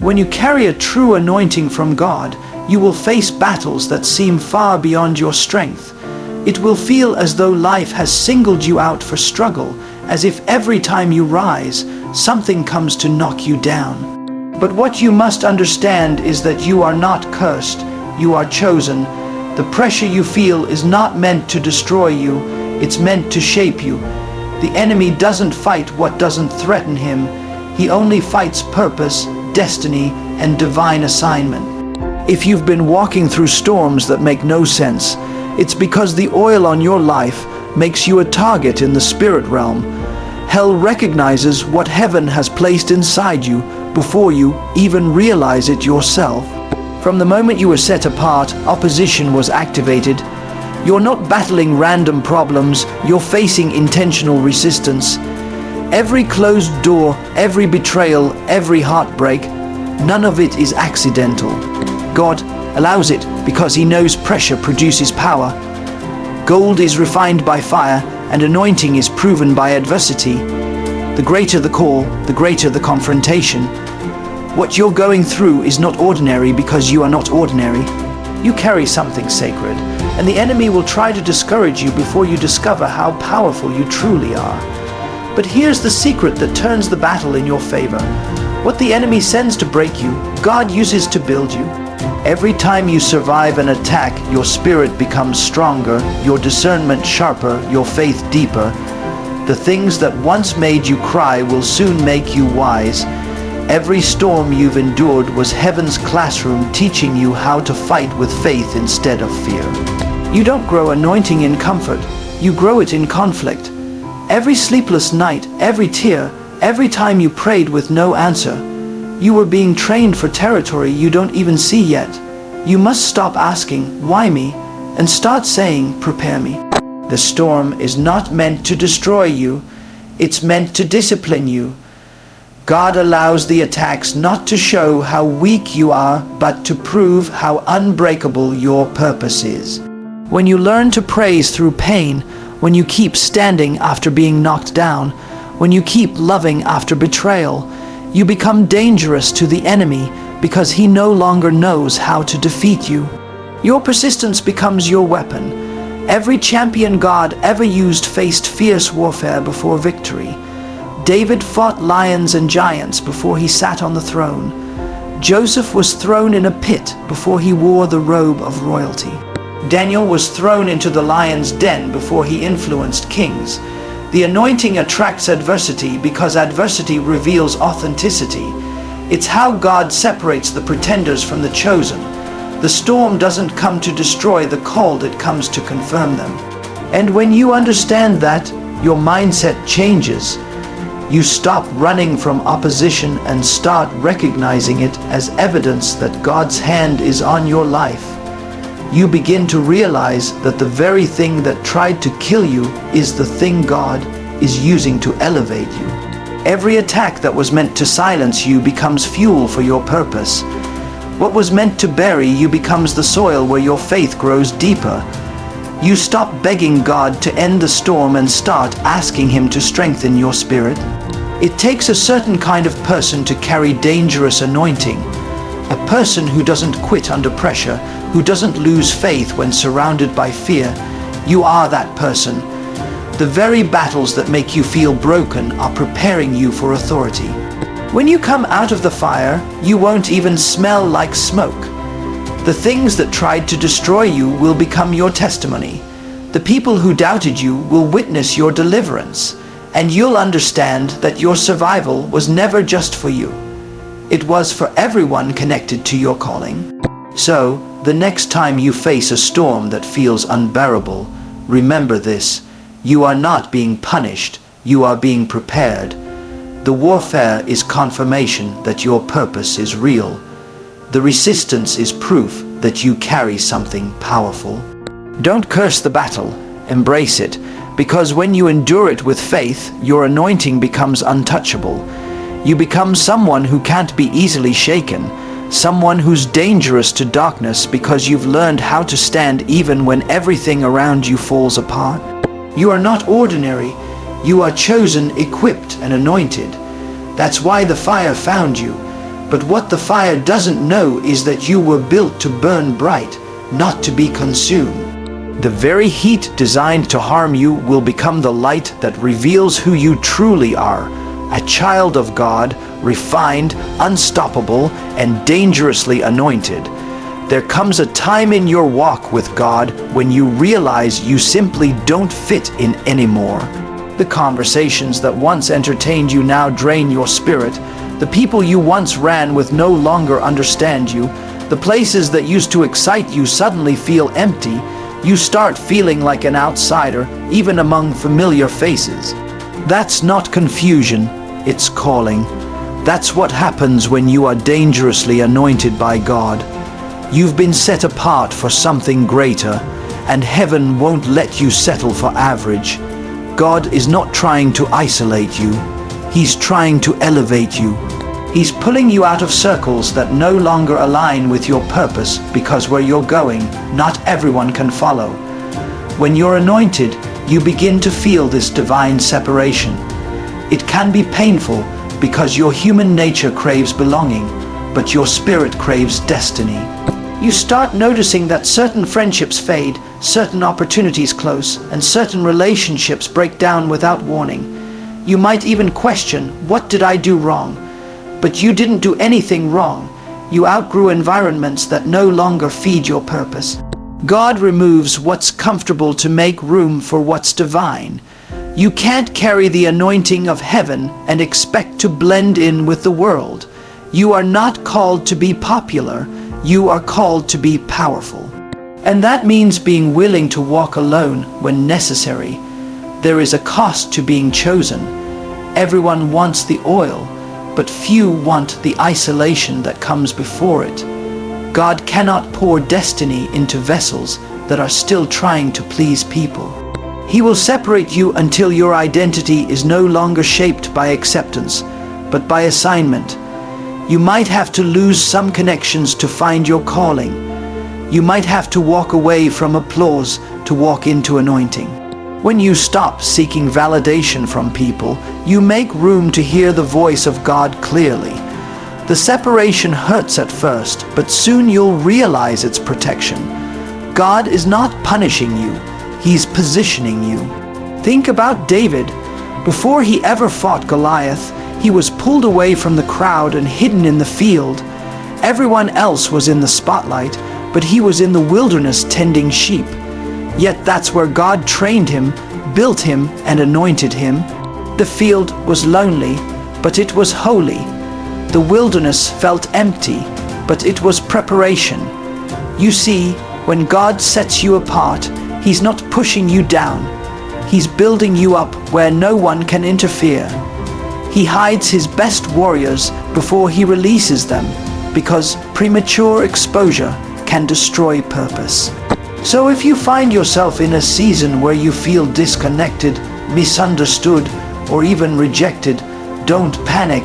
When you carry a true anointing from God, you will face battles that seem far beyond your strength. It will feel as though life has singled you out for struggle, as if every time you rise, something comes to knock you down. But what you must understand is that you are not cursed, you are chosen. The pressure you feel is not meant to destroy you, it's meant to shape you. The enemy doesn't fight what doesn't threaten him. He only fights purpose, destiny, and divine assignment. If you've been walking through storms that make no sense, it's because the oil on your life makes you a target in the spirit realm. Hell recognizes what heaven has placed inside you before you even realize it yourself. From the moment you were set apart, opposition was activated. You're not battling random problems, you're facing intentional resistance. Every closed door, every betrayal, every heartbreak, none of it is accidental. God allows it because He knows pressure produces power. Gold is refined by fire, and anointing is proven by adversity. The greater the call, the greater the confrontation. What you're going through is not ordinary because you are not ordinary. You carry something sacred, and the enemy will try to discourage you before you discover how powerful you truly are. But here's the secret that turns the battle in your favor. What the enemy sends to break you, God uses to build you. Every time you survive an attack, your spirit becomes stronger, your discernment sharper, your faith deeper. The things that once made you cry will soon make you wise. Every storm you've endured was heaven's classroom teaching you how to fight with faith instead of fear. You don't grow anointing in comfort, you grow it in conflict. Every sleepless night, every tear, every time you prayed with no answer, you were being trained for territory you don't even see yet. You must stop asking, "Why me?" and start saying, "Prepare me." The storm is not meant to destroy you, it's meant to discipline you. God allows the attacks not to show how weak you are, but to prove how unbreakable your purpose is. When you learn to praise through pain, when you keep standing after being knocked down, when you keep loving after betrayal, you become dangerous to the enemy because he no longer knows how to defeat you. Your persistence becomes your weapon. Every champion God ever used faced fierce warfare before victory. David fought lions and giants before he sat on the throne. Joseph was thrown in a pit before he wore the robe of royalty. Daniel was thrown into the lion's den before he influenced kings. The anointing attracts adversity because adversity reveals authenticity. It's how God separates the pretenders from the chosen. The storm doesn't come to destroy the called, it comes to confirm them. And when you understand that, your mindset changes. You stop running from opposition and start recognizing it as evidence that God's hand is on your life. You begin to realize that the very thing that tried to kill you is the thing God is using to elevate you. Every attack that was meant to silence you becomes fuel for your purpose. What was meant to bury you becomes the soil where your faith grows deeper. You stop begging God to end the storm and start asking Him to strengthen your spirit. It takes a certain kind of person to carry dangerous anointing. A person who doesn't quit under pressure, who doesn't lose faith when surrounded by fear. You are that person. The very battles that make you feel broken are preparing you for authority. When you come out of the fire, you won't even smell like smoke. The things that tried to destroy you will become your testimony. The people who doubted you will witness your deliverance, and you'll understand that your survival was never just for you. It was for everyone connected to your calling. So, the next time you face a storm that feels unbearable, remember this: you are not being punished, you are being prepared. The warfare is confirmation that your purpose is real. The resistance is proof that you carry something powerful. Don't curse the battle, embrace it, because when you endure it with faith, your anointing becomes untouchable. You become someone who can't be easily shaken, someone who's dangerous to darkness because you've learned how to stand even when everything around you falls apart. You are not ordinary. You are chosen, equipped, and anointed. That's why the fire found you. But what the fire doesn't know is that you were built to burn bright, not to be consumed. The very heat designed to harm you will become the light that reveals who you truly are, a child of God, refined, unstoppable, and dangerously anointed. There comes a time in your walk with God when you realize you simply don't fit in anymore. The conversations that once entertained you now drain your spirit. The people you once ran with no longer understand you. The places that used to excite you suddenly feel empty. You start feeling like an outsider, even among familiar faces. That's not confusion, it's calling. That's what happens when you are dangerously anointed by God. You've been set apart for something greater, and heaven won't let you settle for average. God is not trying to isolate you. He's trying to elevate you. He's pulling you out of circles that no longer align with your purpose, because where you're going, not everyone can follow. When you're anointed, you begin to feel this divine separation. It can be painful because your human nature craves belonging, but your spirit craves destiny. You start noticing that certain friendships fade, certain opportunities close, and certain relationships break down without warning. You might even question, what did I do wrong? But you didn't do anything wrong. You outgrew environments that no longer feed your purpose. God removes what's comfortable to make room for what's divine. You can't carry the anointing of heaven and expect to blend in with the world. You are not called to be popular. You are called to be powerful. And that means being willing to walk alone when necessary. There is a cost to being chosen. Everyone wants the oil, but few want the isolation that comes before it. God cannot pour destiny into vessels that are still trying to please people. He will separate you until your identity is no longer shaped by acceptance, but by assignment. You might have to lose some connections to find your calling. You might have to walk away from applause to walk into anointing. When you stop seeking validation from people, you make room to hear the voice of God clearly. The separation hurts at first, but soon you'll realize its protection. God is not punishing you, He's positioning you. Think about David. Before he ever fought Goliath, he was pulled away from the crowd and hidden in the field. Everyone else was in the spotlight, but he was in the wilderness tending sheep. Yet that's where God trained him, built him, and anointed him. The field was lonely, but it was holy. The wilderness felt empty, but it was preparation. You see, when God sets you apart, He's not pushing you down. He's building you up where no one can interfere. He hides His best warriors before He releases them, because premature exposure can destroy purpose. So if you find yourself in a season where you feel disconnected, misunderstood, or even rejected, don't panic.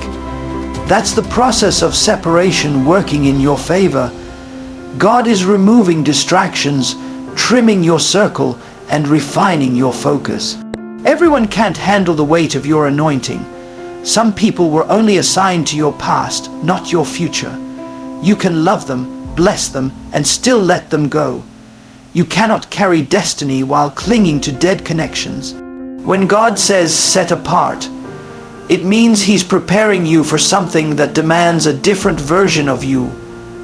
That's the process of separation working in your favor. God is removing distractions, trimming your circle, and refining your focus. Everyone can't handle the weight of your anointing. Some people were only assigned to your past, not your future. You can love them, bless them, and still let them go. You cannot carry destiny while clinging to dead connections. When God says set apart, it means He's preparing you for something that demands a different version of you,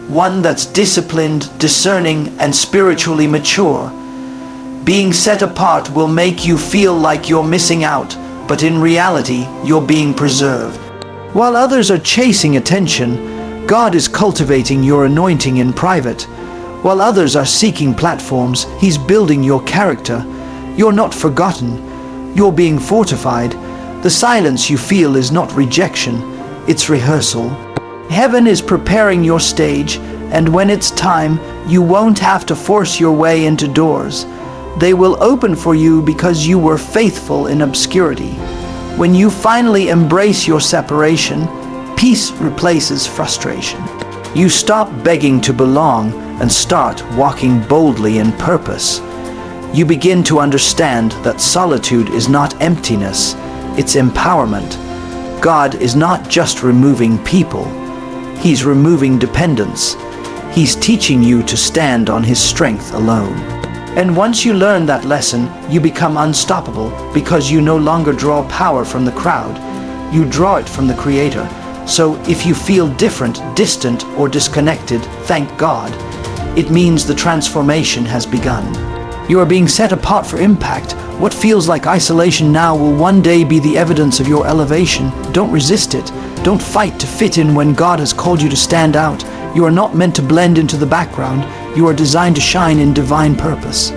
one that's disciplined, discerning, and spiritually mature. Being set apart will make you feel like you're missing out, but in reality, you're being preserved. While others are chasing attention, God is cultivating your anointing in private. While others are seeking platforms, He's building your character. You're not forgotten. You're being fortified. The silence you feel is not rejection, it's rehearsal. Heaven is preparing your stage, and when it's time, you won't have to force your way into doors. They will open for you because you were faithful in obscurity. When you finally embrace your separation, peace replaces frustration. You stop begging to belong and start walking boldly in purpose. You begin to understand that solitude is not emptiness, it's empowerment. God is not just removing people. He's removing dependence. He's teaching you to stand on His strength alone. And once you learn that lesson, you become unstoppable because you no longer draw power from the crowd. You draw it from the Creator. So if you feel different, distant, or disconnected, thank God. It means the transformation has begun. You are being set apart for impact. What feels like isolation now will one day be the evidence of your elevation. Don't resist it. Don't fight to fit in when God has called you to stand out. You are not meant to blend into the background. You are designed to shine in divine purpose.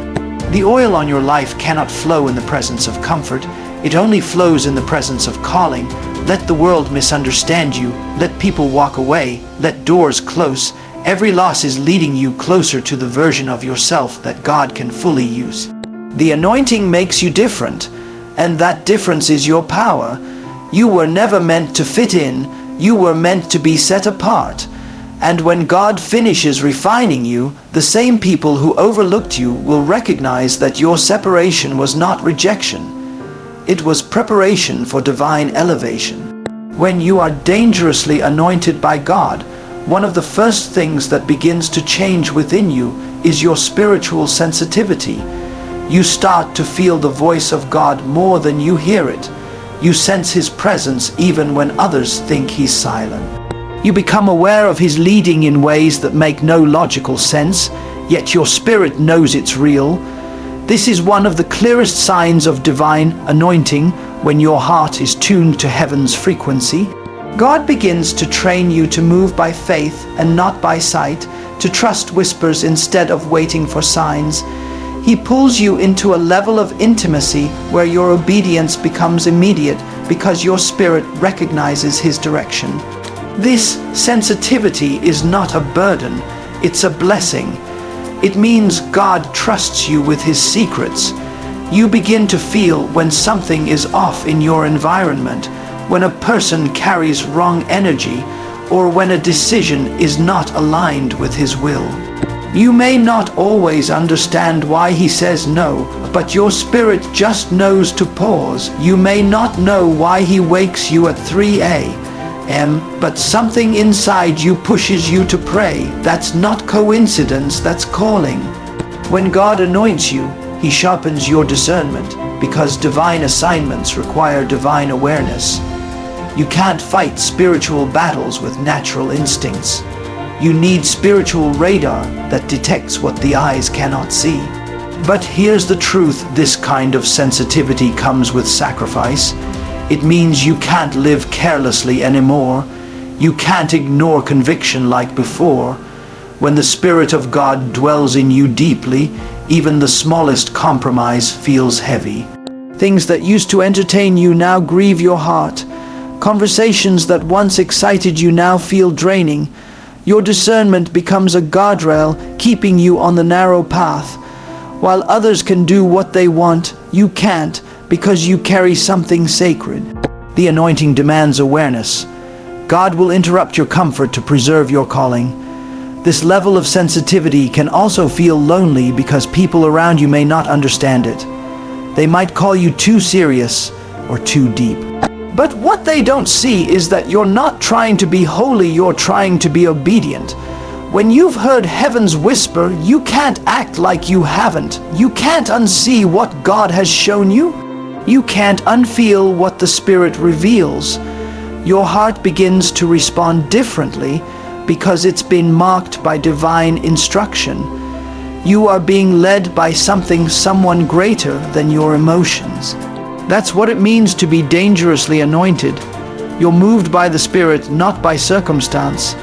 The oil on your life cannot flow in the presence of comfort. It only flows in the presence of calling. Let the world misunderstand you. Let people walk away. Let doors close. Every loss is leading you closer to the version of yourself that God can fully use. The anointing makes you different, and that difference is your power. You were never meant to fit in. You were meant to be set apart. And when God finishes refining you, the same people who overlooked you will recognize that your separation was not rejection. It was preparation for divine elevation. When you are dangerously anointed by God, one of the first things that begins to change within you is your spiritual sensitivity. You start to feel the voice of God more than you hear it. You sense His presence even when others think He's silent. You become aware of His leading in ways that make no logical sense, yet your spirit knows it's real. This is one of the clearest signs of divine anointing, when your heart is tuned to heaven's frequency. God begins to train you to move by faith and not by sight, to trust whispers instead of waiting for signs. He pulls you into a level of intimacy where your obedience becomes immediate because your spirit recognizes His direction. This sensitivity is not a burden, it's a blessing. It means God trusts you with His secrets. You begin to feel when something is off in your environment, when a person carries wrong energy, or when a decision is not aligned with His will. You may not always understand why He says no, but your spirit just knows to pause. You may not know why He wakes you at 3 a.m., but something inside you pushes you to pray. That's not coincidence, that's calling. When God anoints you, He sharpens your discernment, because divine assignments require divine awareness. You can't fight spiritual battles with natural instincts. You need spiritual radar that detects what the eyes cannot see. But here's the truth: this kind of sensitivity comes with sacrifice. It means you can't live carelessly anymore. You can't ignore conviction like before. When the Spirit of God dwells in you deeply, even the smallest compromise feels heavy. Things that used to entertain you now grieve your heart. Conversations that once excited you now feel draining. Your discernment becomes a guardrail, keeping you on the narrow path. While others can do what they want, you can't, because you carry something sacred. The anointing demands awareness. God will interrupt your comfort to preserve your calling. This level of sensitivity can also feel lonely because people around you may not understand it. They might call you too serious or too deep. But what they don't see is that you're not trying to be holy, you're trying to be obedient. When you've heard heaven's whisper, you can't act like you haven't. You can't unsee what God has shown you. You can't unfeel what the Spirit reveals. Your heart begins to respond differently because it's been marked by divine instruction. You are being led by someone greater than your emotions. That's what it means to be dangerously anointed. You're moved by the Spirit, not by circumstance.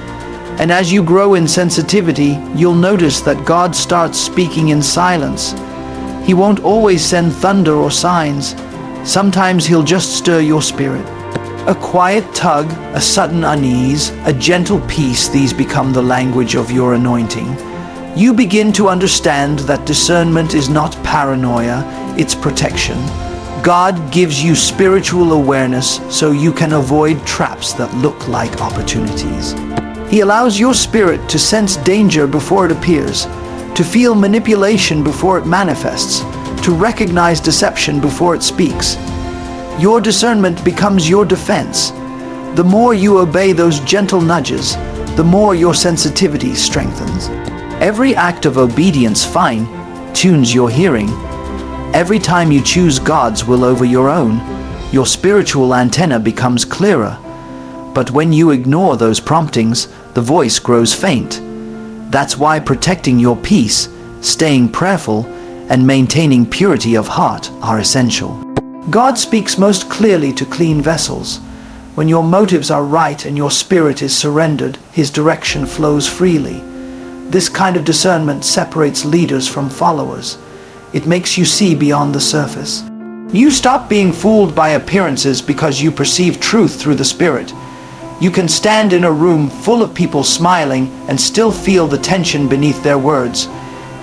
And as you grow in sensitivity, you'll notice that God starts speaking in silence. He won't always send thunder or signs. Sometimes He'll just stir your spirit. A quiet tug, a sudden unease, a gentle peace, these become the language of your anointing. You begin to understand that discernment is not paranoia, it's protection. God gives you spiritual awareness so you can avoid traps that look like opportunities. He allows your spirit to sense danger before it appears, to feel manipulation before it manifests, to recognize deception before it speaks. Your discernment becomes your defense. The more you obey those gentle nudges, the more your sensitivity strengthens. Every act of obedience fine-tunes your hearing. Every time you choose God's will over your own, your spiritual antenna becomes clearer. But when you ignore those promptings, the voice grows faint. That's why protecting your peace, staying prayerful, and maintaining purity of heart are essential. God speaks most clearly to clean vessels. When your motives are right and your spirit is surrendered, His direction flows freely. This kind of discernment separates leaders from followers. It makes you see beyond the surface. You stop being fooled by appearances because you perceive truth through the Spirit. You can stand in a room full of people smiling and still feel the tension beneath their words.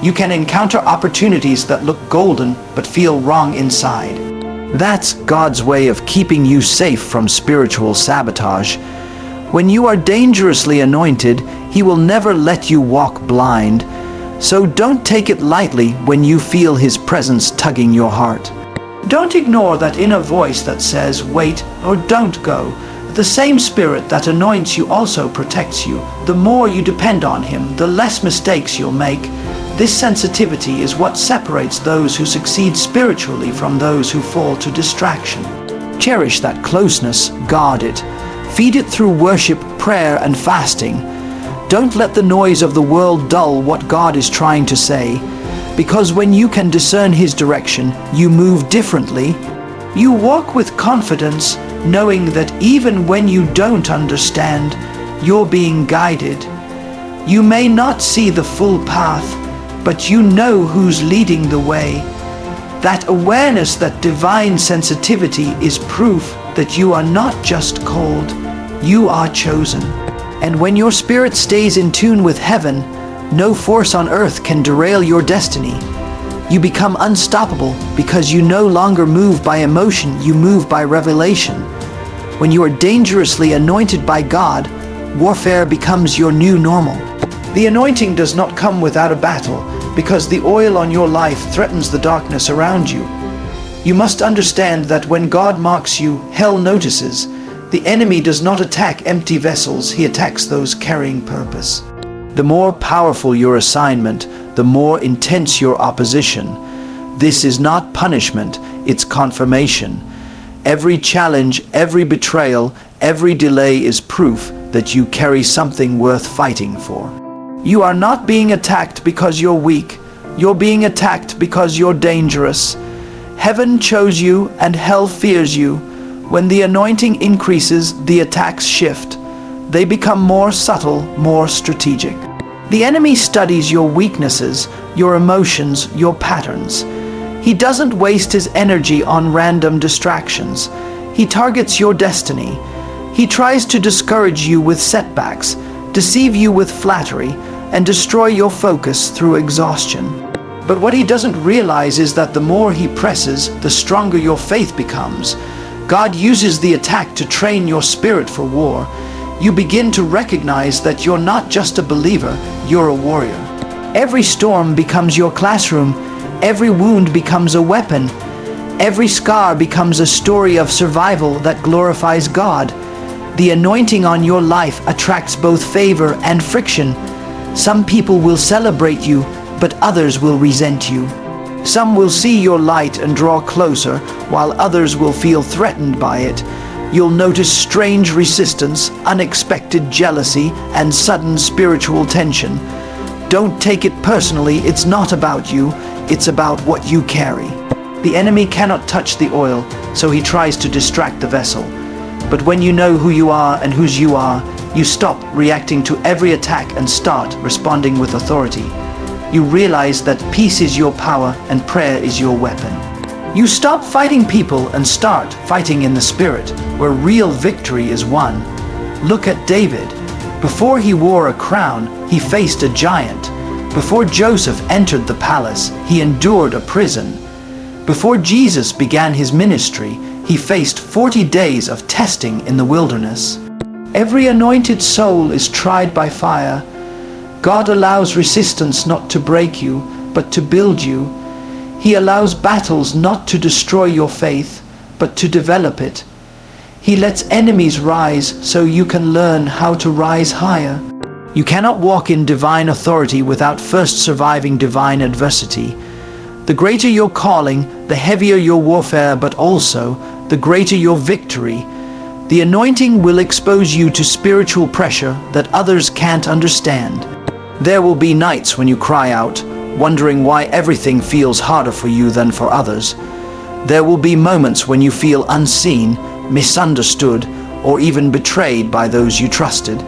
You can encounter opportunities that look golden but feel wrong inside. That's God's way of keeping you safe from spiritual sabotage. When you are dangerously anointed, He will never let you walk blind. So don't take it lightly when you feel His presence tugging your heart. Don't ignore that inner voice that says, wait or don't go. The same Spirit that anoints you also protects you. The more you depend on Him, the less mistakes you'll make. This sensitivity is what separates those who succeed spiritually from those who fall to distraction. Cherish that closeness, guard it. Feed it through worship, prayer, and fasting. Don't let the noise of the world dull what God is trying to say. Because when you can discern His direction, you move differently. You walk with confidence, knowing that even when you don't understand, you're being guided. You may not see the full path, but you know who's leading the way. That awareness, that divine sensitivity is proof that you are not just called, you are chosen. And when your spirit stays in tune with heaven, no force on earth can derail your destiny. You become unstoppable because you no longer move by emotion, you move by revelation. When you are dangerously anointed by God, warfare becomes your new normal. The anointing does not come without a battle, because the oil on your life threatens the darkness around you. You must understand that when God marks you, hell notices. The enemy does not attack empty vessels, he attacks those carrying purpose. The more powerful your assignment, the more intense your opposition. This is not punishment, it's confirmation. Every challenge, every betrayal, every delay is proof that you carry something worth fighting for. You are not being attacked because you're weak. You're being attacked because you're dangerous. Heaven chose you and hell fears you. When the anointing increases, the attacks shift. They become more subtle, more strategic. The enemy studies your weaknesses, your emotions, your patterns. He doesn't waste his energy on random distractions. He targets your destiny. He tries to discourage you with setbacks, deceive you with flattery, and destroy your focus through exhaustion. But what he doesn't realize is that the more he presses, the stronger your faith becomes. God uses the attack to train your spirit for war. You begin to recognize that you're not just a believer, you're a warrior. Every storm becomes your classroom. Every wound becomes a weapon. Every scar becomes a story of survival that glorifies God. The anointing on your life attracts both favor and friction. Some people will celebrate you, but others will resent you. Some will see your light and draw closer, while others will feel threatened by it. You'll notice strange resistance, unexpected jealousy, and sudden spiritual tension. Don't take it personally, it's not about you, it's about what you carry. The enemy cannot touch the oil, so he tries to distract the vessel. But when you know who you are and whose you are, you stop reacting to every attack and start responding with authority. You realize that peace is your power and prayer is your weapon. You stop fighting people and start fighting in the Spirit, where real victory is won. Look at David. Before he wore a crown, he faced a giant. Before Joseph entered the palace, he endured a prison. Before Jesus began his ministry, he faced 40 days of testing in the wilderness. Every anointed soul is tried by fire. God allows resistance not to break you, but to build you. He allows battles not to destroy your faith, but to develop it. He lets enemies rise so you can learn how to rise higher. You cannot walk in divine authority without first surviving divine adversity. The greater your calling, the heavier your warfare, but also the greater your victory. The anointing will expose you to spiritual pressure that others can't understand. There will be nights when you cry out, wondering why everything feels harder for you than for others. There will be moments when you feel unseen, misunderstood, or even betrayed by those you trusted.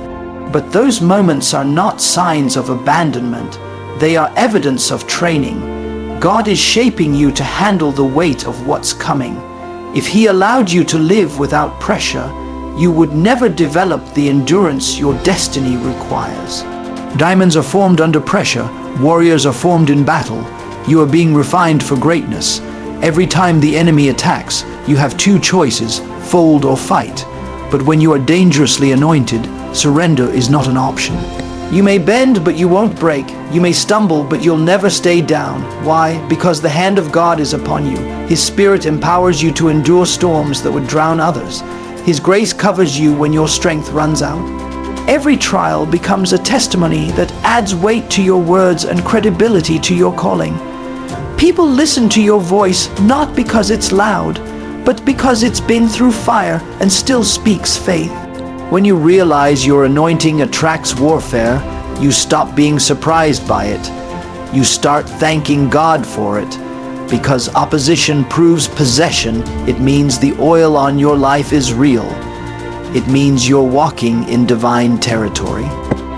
But those moments are not signs of abandonment. They are evidence of training. God is shaping you to handle the weight of what's coming. If He allowed you to live without pressure, you would never develop the endurance your destiny requires. Diamonds are formed under pressure. Warriors are formed in battle. You are being refined for greatness. Every time the enemy attacks, you have two choices, fold or fight. But when you are dangerously anointed, surrender is not an option. You may bend, but you won't break. You may stumble, but you'll never stay down. Why? Because the hand of God is upon you. His Spirit empowers you to endure storms that would drown others. His grace covers you when your strength runs out. Every trial becomes a testimony that adds weight to your words and credibility to your calling. People listen to your voice not because it's loud, but because it's been through fire and still speaks faith. When you realize your anointing attracts warfare, you stop being surprised by it. You start thanking God for it. Because opposition proves possession, it means the oil on your life is real. It means you're walking in divine territory.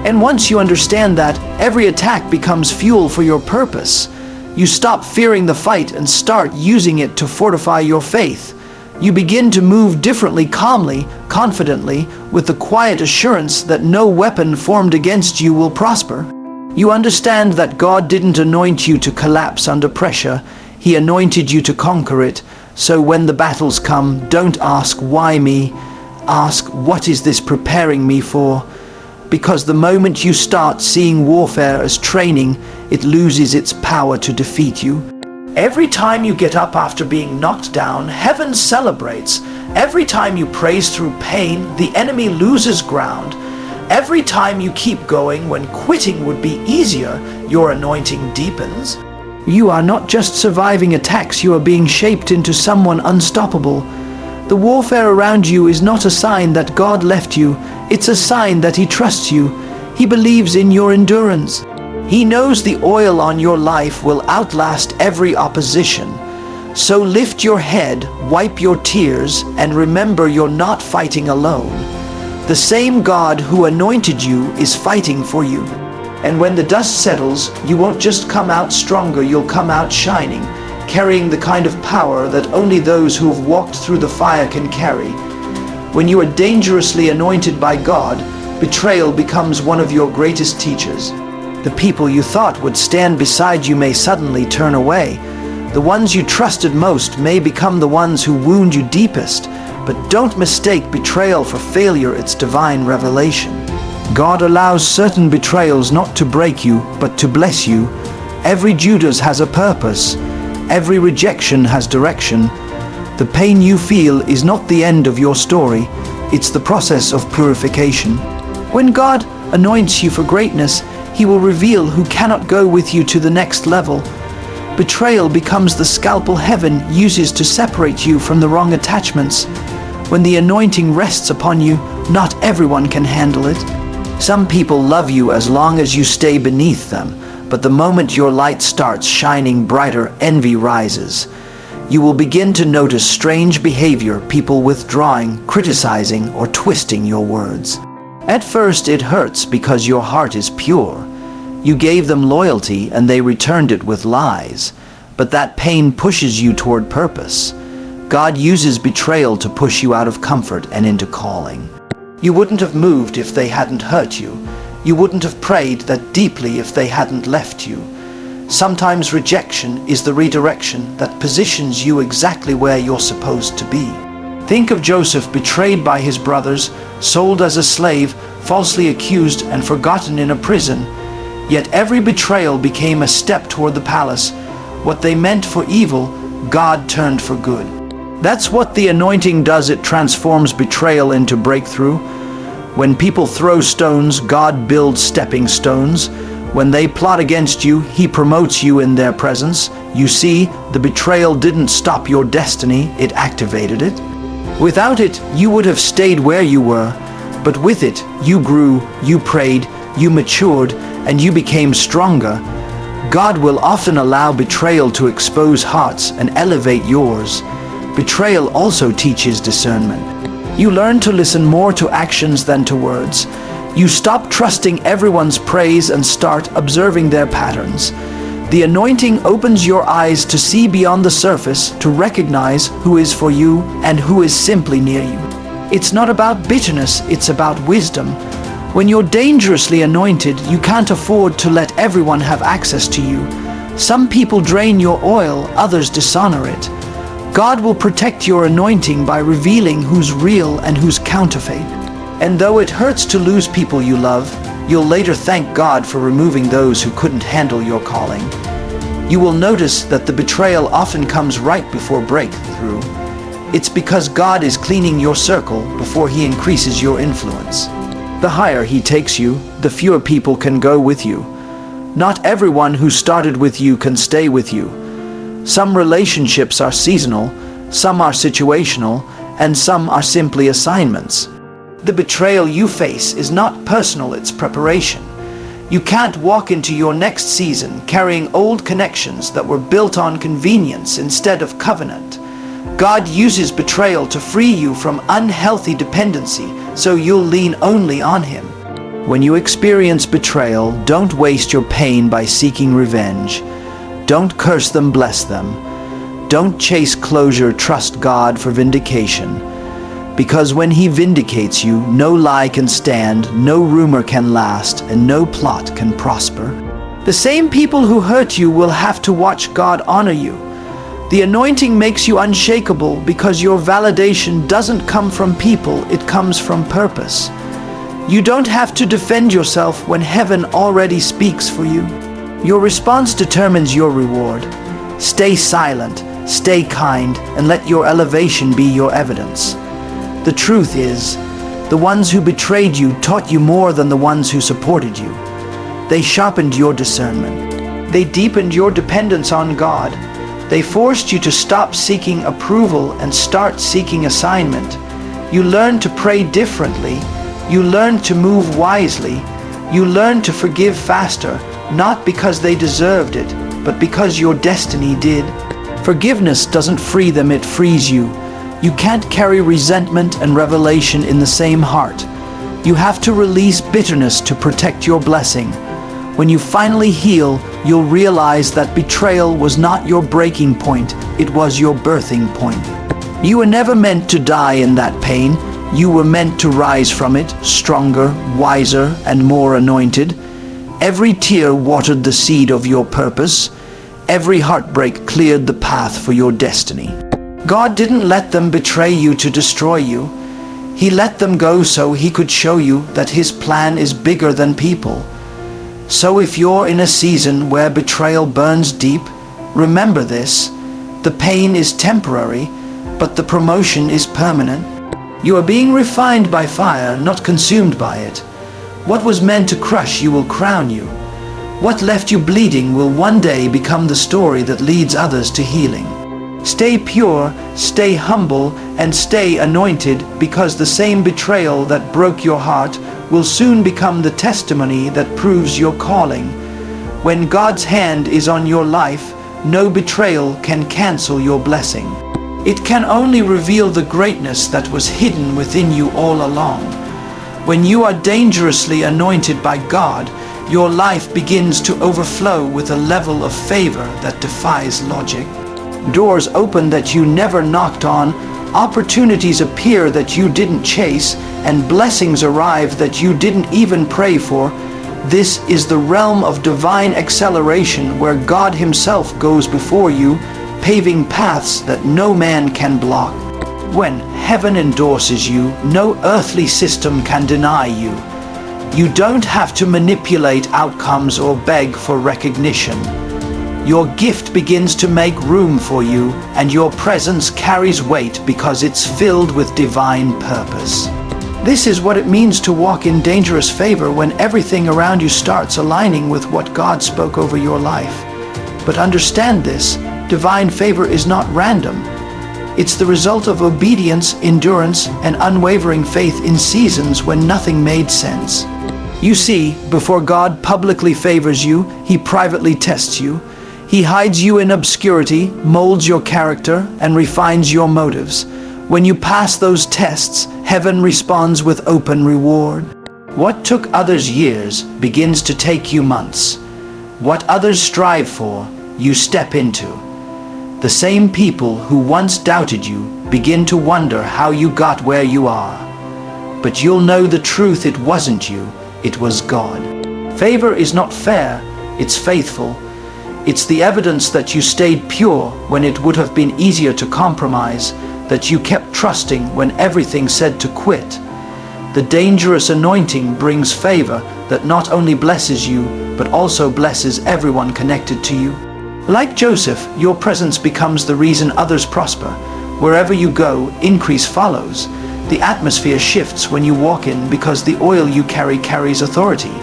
And once you understand that, every attack becomes fuel for your purpose. You stop fearing the fight and start using it to fortify your faith. You begin to move differently, calmly, confidently, with the quiet assurance that no weapon formed against you will prosper. You understand that God didn't anoint you to collapse under pressure. He anointed you to conquer it. So when the battles come, don't ask, why me? Ask, what is this preparing me for? Because the moment you start seeing warfare as training, it loses its power to defeat you. Every time you get up after being knocked down, heaven celebrates. Every time you praise through pain, the enemy loses ground. Every time you keep going when quitting would be easier, your anointing deepens. You are not just surviving attacks, you are being shaped into someone unstoppable. The warfare around you is not a sign that God left you, it's a sign that He trusts you. He believes in your endurance. He knows the oil on your life will outlast every opposition. So lift your head, wipe your tears, and remember you're not fighting alone. The same God who anointed you is fighting for you. And when the dust settles, you won't just come out stronger, you'll come out shining, carrying the kind of power that only those who have walked through the fire can carry. When you are dangerously anointed by God, betrayal becomes one of your greatest teachers. The people you thought would stand beside you may suddenly turn away. The ones you trusted most may become the ones who wound you deepest. But don't mistake betrayal for failure, it's divine revelation. God allows certain betrayals not to break you, but to bless you. Every Judas has a purpose. Every rejection has direction. The pain you feel is not the end of your story. It's the process of purification. When God anoints you for greatness, He will reveal who cannot go with you to the next level. Betrayal becomes the scalpel heaven uses to separate you from the wrong attachments. When the anointing rests upon you, not everyone can handle it. Some people love you as long as you stay beneath them, but the moment your light starts shining brighter, envy rises. You will begin to notice strange behavior, people withdrawing, criticizing, or twisting your words. At first it hurts because your heart is pure. You gave them loyalty and they returned it with lies. But that pain pushes you toward purpose. God uses betrayal to push you out of comfort and into calling. You wouldn't have moved if they hadn't hurt you. You wouldn't have prayed that deeply if they hadn't left you. Sometimes rejection is the redirection that positions you exactly where you're supposed to be. Think of Joseph, betrayed by his brothers, sold as a slave, falsely accused and forgotten in a prison. Yet every betrayal became a step toward the palace. What they meant for evil, God turned for good. That's what the anointing does. It transforms betrayal into breakthrough. When people throw stones, God builds stepping stones. When they plot against you, He promotes you in their presence. You see, the betrayal didn't stop your destiny, it activated it. Without it, you would have stayed where you were. But with it, you grew, you prayed, you matured, and you became stronger. God will often allow betrayal to expose hearts and elevate yours. Betrayal also teaches discernment. You learn to listen more to actions than to words. You stop trusting everyone's praise and start observing their patterns. The anointing opens your eyes to see beyond the surface, to recognize who is for you and who is simply near you. It's not about bitterness, it's about wisdom. When you're dangerously anointed, you can't afford to let everyone have access to you. Some people drain your oil, others dishonor it. God will protect your anointing by revealing who's real and who's counterfeit. And though it hurts to lose people you love, you'll later thank God for removing those who couldn't handle your calling. You will notice that the betrayal often comes right before breakthrough. It's because God is cleaning your circle before He increases your influence. The higher He takes you, the fewer people can go with you. Not everyone who started with you can stay with you. Some relationships are seasonal, some are situational, and some are simply assignments. The betrayal you face is not personal, it's preparation. You can't walk into your next season carrying old connections that were built on convenience instead of covenant. God uses betrayal to free you from unhealthy dependency, so you'll lean only on Him. When you experience betrayal, don't waste your pain by seeking revenge. Don't curse them, bless them. Don't chase closure, trust God for vindication. Because when He vindicates you, no lie can stand, no rumor can last, and no plot can prosper. The same people who hurt you will have to watch God honor you. The anointing makes you unshakable because your validation doesn't come from people, it comes from purpose. You don't have to defend yourself when heaven already speaks for you. Your response determines your reward. Stay silent, stay kind, and let your elevation be your evidence. The truth is, the ones who betrayed you taught you more than the ones who supported you. They sharpened your discernment. They deepened your dependence on God. They forced you to stop seeking approval and start seeking assignment. You learned to pray differently. You learned to move wisely. You learned to forgive faster, not because they deserved it, but because your destiny did. Forgiveness doesn't free them, it frees you. You can't carry resentment and revelation in the same heart. You have to release bitterness to protect your blessing. When you finally heal, you'll realize that betrayal was not your breaking point, it was your birthing point. You were never meant to die in that pain. You were meant to rise from it, stronger, wiser, and more anointed. Every tear watered the seed of your purpose. Every heartbreak cleared the path for your destiny. God didn't let them betray you to destroy you. He let them go so He could show you that His plan is bigger than people. So if you're in a season where betrayal burns deep, remember this: the pain is temporary, but the promotion is permanent. You are being refined by fire, not consumed by it. What was meant to crush you will crown you. What left you bleeding will one day become the story that leads others to healing. Stay pure, stay humble, and stay anointed, because the same betrayal that broke your heart will soon become the testimony that proves your calling. When God's hand is on your life, no betrayal can cancel your blessing. It can only reveal the greatness that was hidden within you all along. When you are dangerously anointed by God, your life begins to overflow with a level of favor that defies logic. Doors open that you never knocked on, opportunities appear that you didn't chase, and blessings arrive that you didn't even pray for. This is the realm of divine acceleration where God Himself goes before you, paving paths that no man can block. When heaven endorses you, no earthly system can deny you. You don't have to manipulate outcomes or beg for recognition. Your gift begins to make room for you, and your presence carries weight because it's filled with divine purpose. This is what it means to walk in dangerous favor when everything around you starts aligning with what God spoke over your life. But understand this, divine favor is not random. It's the result of obedience, endurance, and unwavering faith in seasons when nothing made sense. You see, before God publicly favors you, He privately tests you. He hides you in obscurity, molds your character, and refines your motives. When you pass those tests, heaven responds with open reward. What took others years begins to take you months. What others strive for, you step into. The same people who once doubted you begin to wonder how you got where you are. But you'll know the truth, it wasn't you, it was God. Favor is not fair, it's faithful. It's the evidence that you stayed pure when it would have been easier to compromise, that you kept trusting when everything said to quit. The dangerous anointing brings favor that not only blesses you, but also blesses everyone connected to you. Like Joseph, your presence becomes the reason others prosper. Wherever you go, increase follows. The atmosphere shifts when you walk in because the oil you carry carries authority.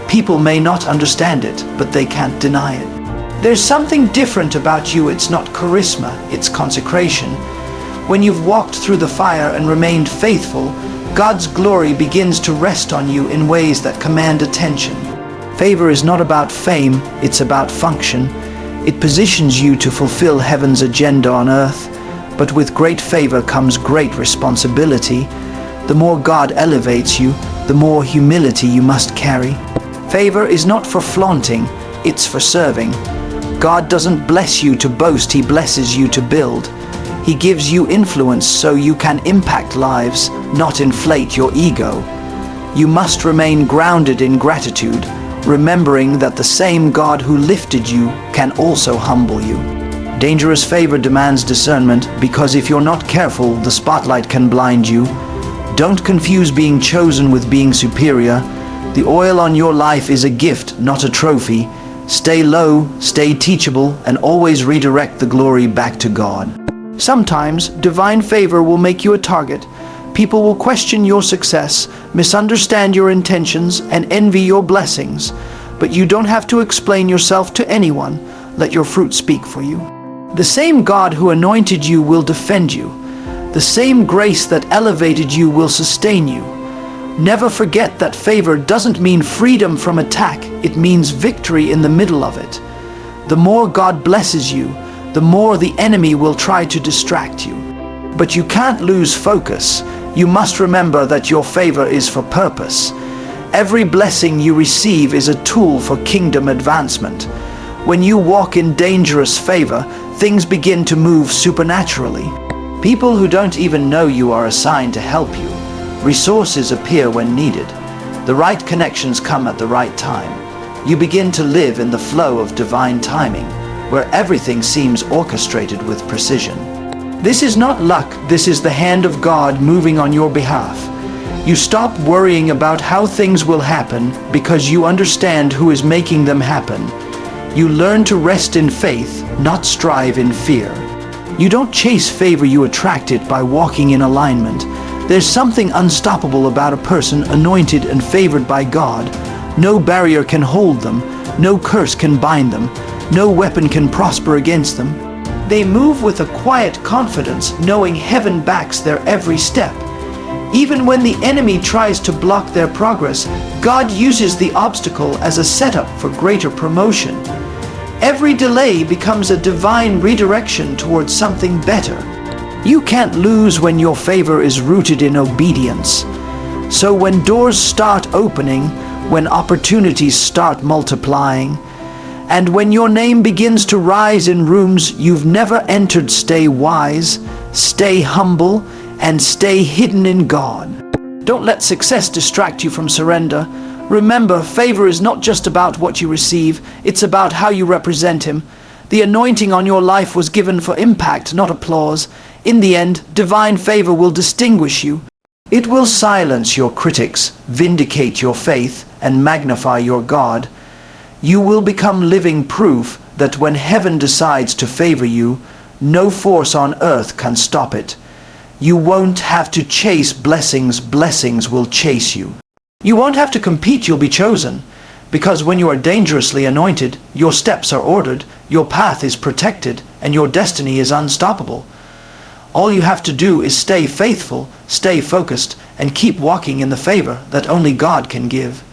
People may not understand it, but they can't deny it. There's something different about you. It's not charisma, it's consecration. When you've walked through the fire and remained faithful, God's glory begins to rest on you in ways that command attention. Favor is not about fame, it's about function. It positions you to fulfill heaven's agenda on earth, but with great favor comes great responsibility. The more God elevates you, the more humility you must carry. Favor is not for flaunting, it's for serving. God doesn't bless you to boast, He blesses you to build. He gives you influence so you can impact lives, not inflate your ego. You must remain grounded in gratitude, remembering that the same God who lifted you can also humble you. Dangerous favor demands discernment, because if you're not careful, the spotlight can blind you. Don't confuse being chosen with being superior. The oil on your life is a gift, not a trophy. Stay low, stay teachable, and always redirect the glory back to God. Sometimes, divine favor will make you a target. People will question your success, misunderstand your intentions, and envy your blessings. But you don't have to explain yourself to anyone. Let your fruit speak for you. The same God who anointed you will defend you. The same grace that elevated you will sustain you. Never forget that favor doesn't mean freedom from attack. It means victory in the middle of it. The more God blesses you, the more the enemy will try to distract you. But you can't lose focus. You must remember that your favor is for purpose. Every blessing you receive is a tool for kingdom advancement. When you walk in dangerous favor, things begin to move supernaturally. People who don't even know you are assigned to help you. Resources appear when needed. The right connections come at the right time. You begin to live in the flow of divine timing, where everything seems orchestrated with precision. This is not luck, this is the hand of God moving on your behalf. You stop worrying about how things will happen because you understand who is making them happen. You learn to rest in faith, not strive in fear. You don't chase favor, you attract it by walking in alignment. There's something unstoppable about a person anointed and favored by God. No barrier can hold them, no curse can bind them, no weapon can prosper against them. They move with a quiet confidence, knowing heaven backs their every step. Even when the enemy tries to block their progress, God uses the obstacle as a setup for greater promotion. Every delay becomes a divine redirection towards something better. You can't lose when your favor is rooted in obedience. So when doors start opening, when opportunities start multiplying, and when your name begins to rise in rooms you've never entered, stay wise, stay humble, and stay hidden in God. Don't let success distract you from surrender. Remember, favor is not just about what you receive, it's about how you represent Him. The anointing on your life was given for impact, not applause. In the end, divine favor will distinguish you. It will silence your critics, vindicate your faith, and magnify your God. You will become living proof that when heaven decides to favor you, no force on earth can stop it. You won't have to chase blessings, blessings will chase you. You won't have to compete, you'll be chosen. Because when you are dangerously anointed, your steps are ordered, your path is protected, and your destiny is unstoppable. All you have to do is stay faithful, stay focused, and keep walking in the favor that only God can give.